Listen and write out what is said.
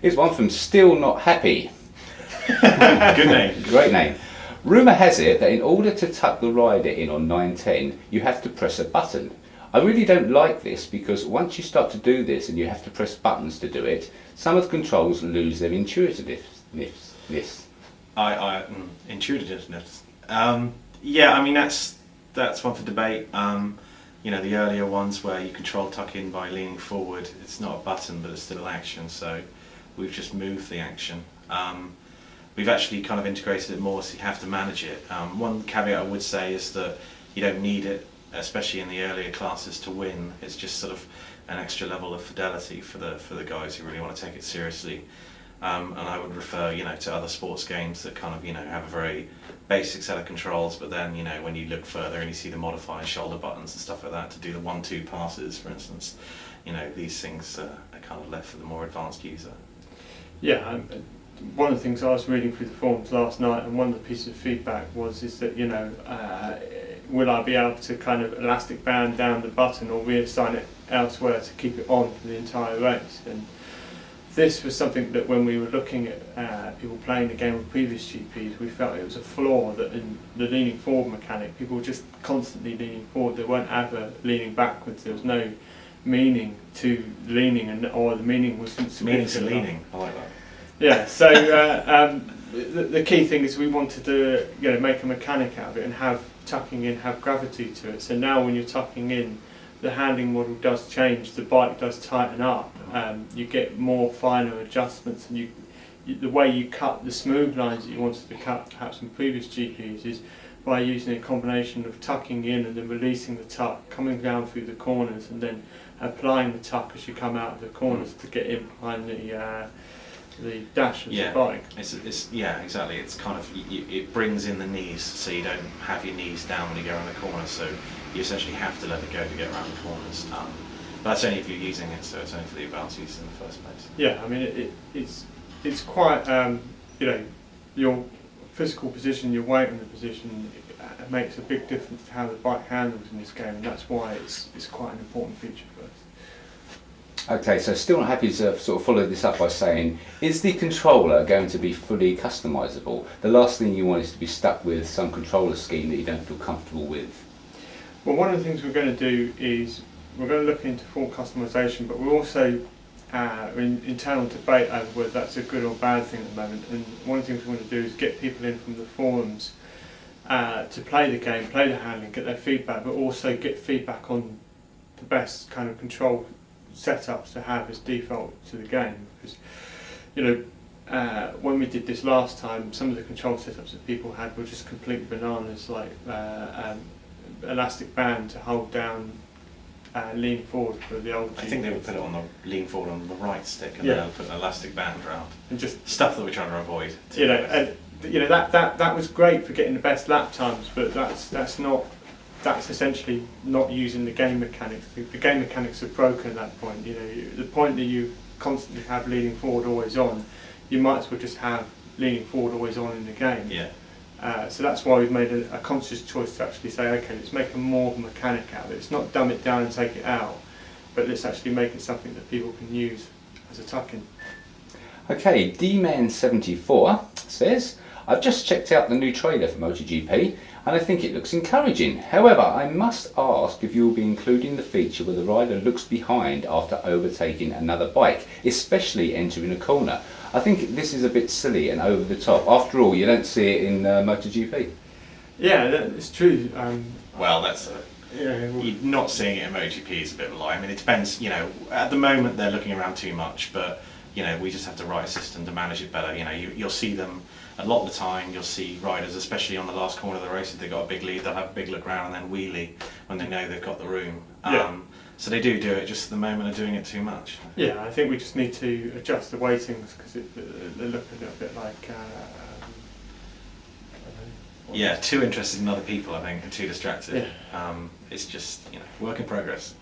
Here's one from Still Not Happy. Good name. Great name. Rumour has it that in order to tuck the rider in on 910, you have to press a button. I really don't like this because once you start to do this and you have to press buttons to do it, some of the controls lose their intuitiveness. Intuitiveness. Yeah, I mean that's one for debate. You know, the earlier ones where you control tuck in by leaning forward, it's not a button but it's still action, so we've just moved the action. We've actually kind of integrated it more so you have to manage it. One caveat I would say is that you don't need it, especially in the earlier classes, to win. It's just sort of an extra level of fidelity for the guys who really want to take it seriously. And I would refer, you know, to other sports games that kind of, you know, have a very basic set of controls, but then, you know, when you look further and you see the modified shoulder buttons and stuff like that to do the 1-2 passes, for instance, you know, these things are kind of left for the more advanced user. Yeah, one of the things I was reading through the forums last night, and one of the pieces of feedback is that, you know, will I be able to kind of elastic band down the button or reassign it elsewhere to keep it on for the entire race? And this was something that when we were looking at people playing the game with previous GPs, we felt it was a flaw, that in the leaning forward mechanic, people were just constantly leaning forward, they weren't ever leaning backwards, there was no meaning to leaning, or the meaning wasn't significant. Meaning to leaning, I like that. Yeah, so the key thing is we wanted to, you know, make a mechanic out of it and have tucking in, have gravity to it. So now when you're tucking in, the handling model does change, the bike does tighten up, you get more finer adjustments, and the way you cut the smooth lines that you wanted to cut perhaps in previous GPs is by using a combination of tucking in and then releasing the tuck, coming down through the corners and then applying the tuck as you come out of the corners to get in behind the dash of the bike. Yeah, exactly. It's kind of, it brings in the knees, so you don't have your knees down when you go around the corner, so you essentially have to let it go to get around the corners. But that's only if you're using it, so it's only for the advanced users in the first place. Yeah, I mean it's quite, you know, your physical position, your weight in the position, it makes a big difference to how the bike handles in this game, and that's why it's quite an important feature for us. Okay, so Still Not Happy to sort of follow this up by saying, is the controller going to be fully customisable? The last thing you want is to be stuck with some controller scheme that you don't feel comfortable with. Well, one of the things we're going to do is we're going to look into full customisation, but we're also in internal debate over whether that's a good or bad thing at the moment. And one of the things we want to do is get people in from the forums to play the game, play the handling, get their feedback, but also get feedback on the best kind of control setups to have as default to the game. Because, you know, when we did this last time, some of the control setups that people had were just completely bananas, like elastic band to hold down, lean forward for the old I think they would put it on the lean forward on the right stick, and yeah, then put an elastic band around. And just stuff that we're trying to avoid. You know, and you know that was great for getting the best lap times, but that's essentially not using the game mechanics. The game mechanics are broken at that point. You know, the point that you constantly have leaning forward always on, you might as well just have leaning forward always on in the game. Yeah. So that's why we've made a conscious choice to actually say, okay, let's make a more of a mechanic out of it. It's not dumb it down and take it out, but let's actually make it something that people can use as a tuck-in. Okay, D-Man74 says, I've just checked out the new trailer for MotoGP and I think it looks encouraging. However, I must ask if you will be including the feature where the rider looks behind after overtaking another bike, especially entering a corner. I think this is a bit silly and over the top. After all, you don't see it in MotoGP. Yeah, it's true. Well, that's not seeing it in MotoGP is a bit of a lie. I mean, it depends. You know, at the moment they're looking around too much, but you know, we just have to write a system to manage it better. You know, you'll see them a lot of the time. You'll see riders, especially on the last corner of the race, if they've got a big lead, they'll have a big look round and then wheelie when they know they've got the room. So they do it, just at the moment are doing it too much. Yeah, I think we just need to adjust the weightings because they look a little bit like... too interested in other people, I think, and too distracted. Yeah. It's just, you know, work in progress.